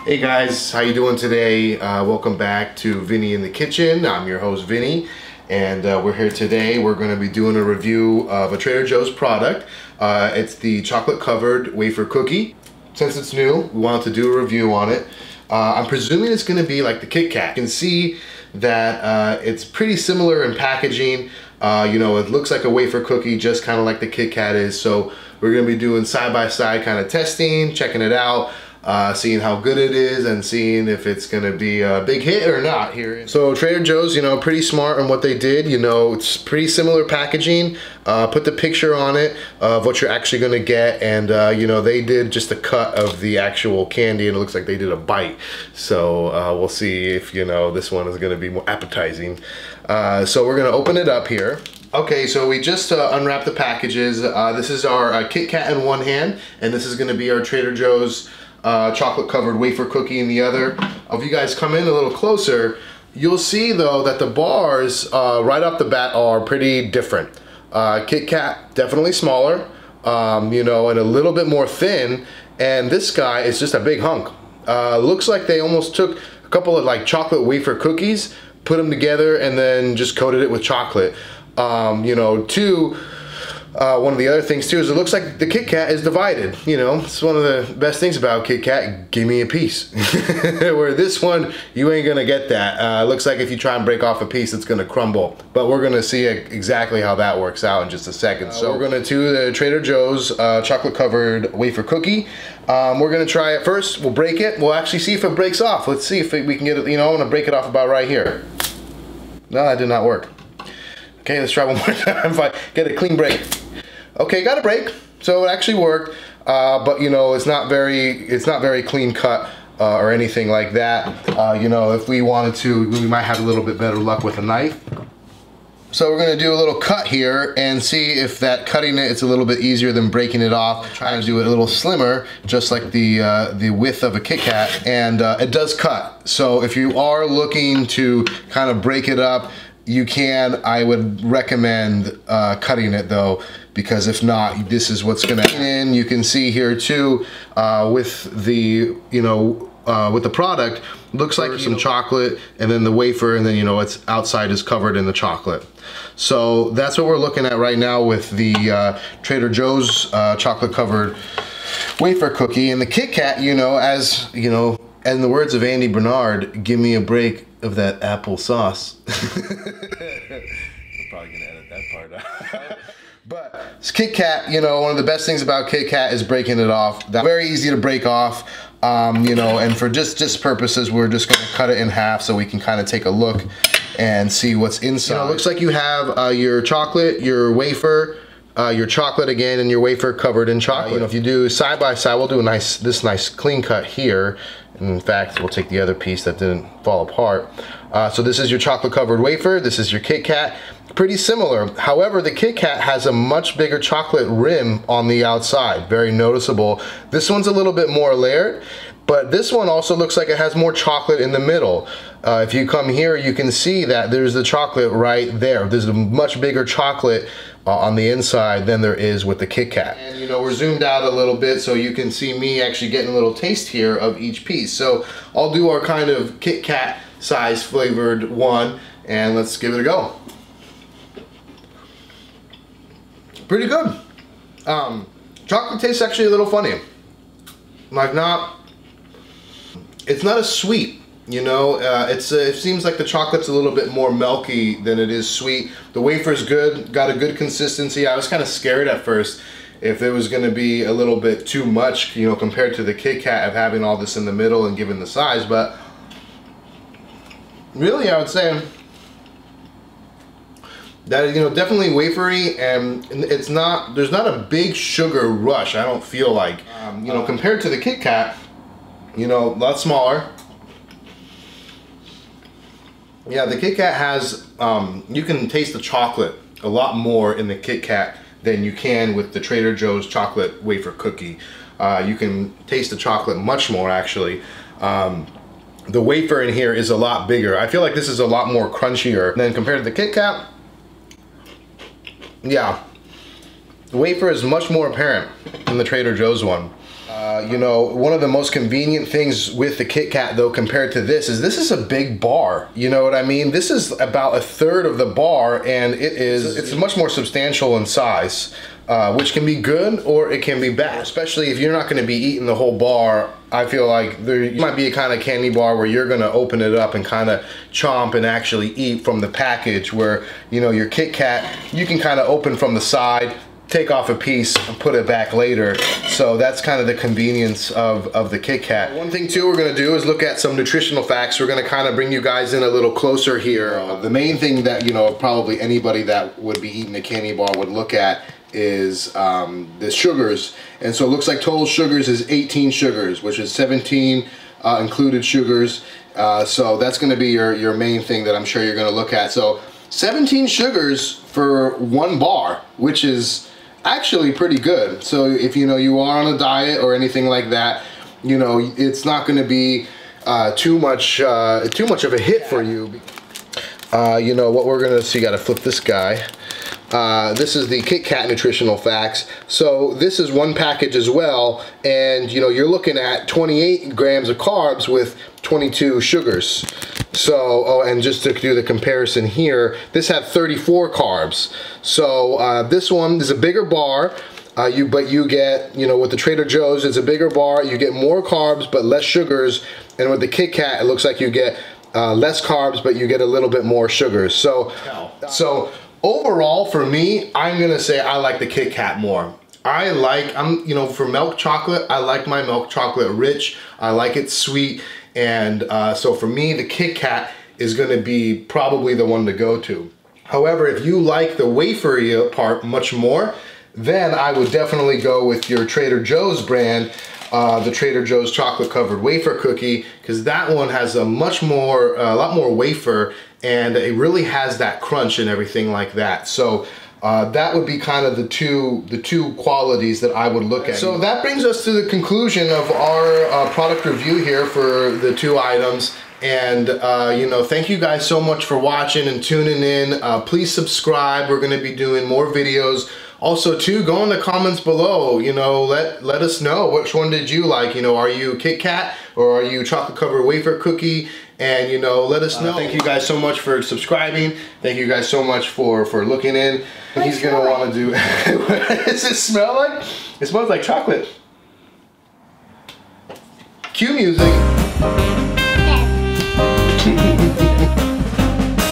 Hey guys, how you doing today? Welcome back to Vinny in the Kitchen. I'm your host Vinny, and we're here today. We're going to be doing a review of a Trader Joe's product. It's the chocolate covered wafer cookie. Since it's new, we wanted to do a review on it. I'm presuming it's going to be like the Kitkat. You can see that it's pretty similar in packaging. You know, it looks like a wafer cookie, just kind of like the Kitkat is. So we're going to be doing side-by-side kind of testing, checking it out. Seeing how good it is and seeing if it's gonna be a big hit or not here. So Trader Joe's, you know, pretty smart on what they did. You know, it's pretty similar packaging. Put the picture on it of what you're actually gonna get, and you know, they did just a cut of the actual candy, and it looks like they did a bite. So we'll see if, you know, this one is gonna be more appetizing. So we're gonna open it up here. Okay, so we just unwrapped the packages. This is our Kitkat in one hand, and this is gonna be our Trader Joe's chocolate covered wafer cookie in the other. If you guys come in a little closer, you'll see though that the bars right off the bat are pretty different. Kitkat definitely smaller, you know, and a little bit more thin, and this guy is just a big hunk. Looks like they almost took a couple of like chocolate wafer cookies, put them together, and then just coated it with chocolate. You know, one of the other things too is it looks like the Kitkat is divided. You know, it's one of the best things about Kitkat. Give me a piece. Where this one, you ain't gonna get that. It looks like if you try and break off a piece, it's gonna crumble. But we're gonna see exactly how that works out in just a second. So we're gonna do the Trader Joe's chocolate covered wafer cookie. We're gonna try it first. We'll break it. We'll actually see if it breaks off. Let's see if we can get it. You know, I'm gonna break it off about right here. No, that did not work. Okay, let's try one more time if I get a clean break. Okay, got a break, so it actually worked, but you know, it's not very clean cut or anything like that. You know, if we wanted to, we might have a little bit better luck with a knife. So we're gonna do a little cut here and see if that cutting it's a little bit easier than breaking it off. Try to do it a little slimmer, just like the width of a Kitkat, and it does cut. So if you are looking to kind of break it up, you can. I would recommend cutting it though, because if not, this is what's gonna happen. You can see here too, with the, you know, with the product, looks like some chocolate, and then the wafer, and then, you know, its outside is covered in the chocolate. So that's what we're looking at right now with the Trader Joe's chocolate covered wafer cookie. And the Kitkat, you know, as you know, in the words of Andy Bernard, give me a break of that apple sauce. We're probably gonna edit that part out. But it's Kitkat, you know, one of the best things about Kitkat is breaking it off. That's very easy to break off, you know, and for just purposes, we're just gonna cut it in half so we can kind of take a look and see what's inside. You know, it looks like you have your chocolate, your wafer, your chocolate again, and your wafer covered in chocolate. You know, if you do side by side, we'll do this nice clean cut here. In fact, we'll take the other piece that didn't fall apart. So this is your chocolate covered wafer, this is your Kitkat. Pretty similar. However, the Kitkat has a much bigger chocolate rim on the outside, very noticeable. This one's a little bit more layered, but this one also looks like it has more chocolate in the middle. If you come here, you can see that there's the chocolate right there. There's a much bigger chocolate on the inside than there is with the Kitkat. And you know, we're zoomed out a little bit so you can see me actually getting a little taste here of each piece. So I'll do our kind of Kitkat size flavored one, and let's give it a go. Pretty good. Chocolate tastes actually a little funny. Like it's not as sweet, you know. It seems like the chocolate's a little bit more milky than it is sweet. The wafer's good, got a good consistency. I was kind of scared at first if it was going to be a little bit too much, you know, compared to the Kitkat of having all this in the middle and given the size, but really I would say that, you know, definitely wafery, and there's not a big sugar rush, I don't feel like. You know, compared to the Kitkat, you know, a lot smaller. Yeah, the Kitkat has, you can taste the chocolate a lot more in the Kitkat than you can with the Trader Joe's chocolate wafer cookie. You can taste the chocolate much more, actually. The wafer in here is a lot bigger. I feel like this is a lot more crunchier than compared to the Kitkat. Yeah, The wafer is much more apparent than the Trader Joe's one. You know, one of the most convenient things with the Kitkat though compared to this is a big bar. You know what I mean? This is about 1/3 of the bar, and it's much more substantial in size, which can be good or it can be bad. Especially if you're not going to be eating the whole bar. I feel like there might be a kind of candy bar where you're going to open it up and kind of chomp and actually eat from the package, where, you know, your Kitkat, you can kind of open from the side, take off a piece and put it back later. So that's kind of the convenience of the Kitkat. One thing too we're gonna do is look at some nutritional facts. We're gonna kind of bring you guys in a little closer here. The main thing that, you know, probably anybody that would be eating a candy bar would look at is the sugars. And so it looks like total sugars is 18 sugars, which is 17 included sugars. So that's gonna be your main thing that I'm sure you're gonna look at. So 17 sugars for one bar, which is actually pretty good. So if, you know, you are on a diet or anything like that, you know, it's not going to be too much of a hit for you. You know what we're gonna see. Got to flip this guy. This is the Kitkat nutritional facts. So this is one package as well, and you know, you're looking at 28 grams of carbs with 22 sugars. So, oh, and just to do the comparison here, this had 34 carbs. So this one is a bigger bar, but you get, you know, with the Trader Joe's, it's a bigger bar, you get more carbs but less sugars, and with the Kitkat, it looks like you get less carbs but you get a little bit more sugars. So overall, for me, I'm gonna say I like the Kitkat more. You know, for milk chocolate, I like my milk chocolate rich. I like it sweet. And so for me, the Kitkat is gonna be probably the one to go to. However, if you like the wafer part much more, then I would definitely go with your Trader Joe's brand, the Trader Joe's chocolate covered wafer cookie, because that one has a lot more wafer, and it really has that crunch and everything like that. So that would be kind of the two qualities that I would look at. So that brings us to the conclusion of our product review here for the two items. And you know, thank you guys so much for watching and tuning in. Please subscribe. We're going to be doing more videos. Also too, go in the comments below, you know, let us know which one did you like. You know, are you Kitkat or are you chocolate covered wafer cookie? And you know, let us know. Thank you guys so much for subscribing. Thank you guys so much for looking in. He's gonna want to do. What does it smell like? It smells like chocolate. Cue music.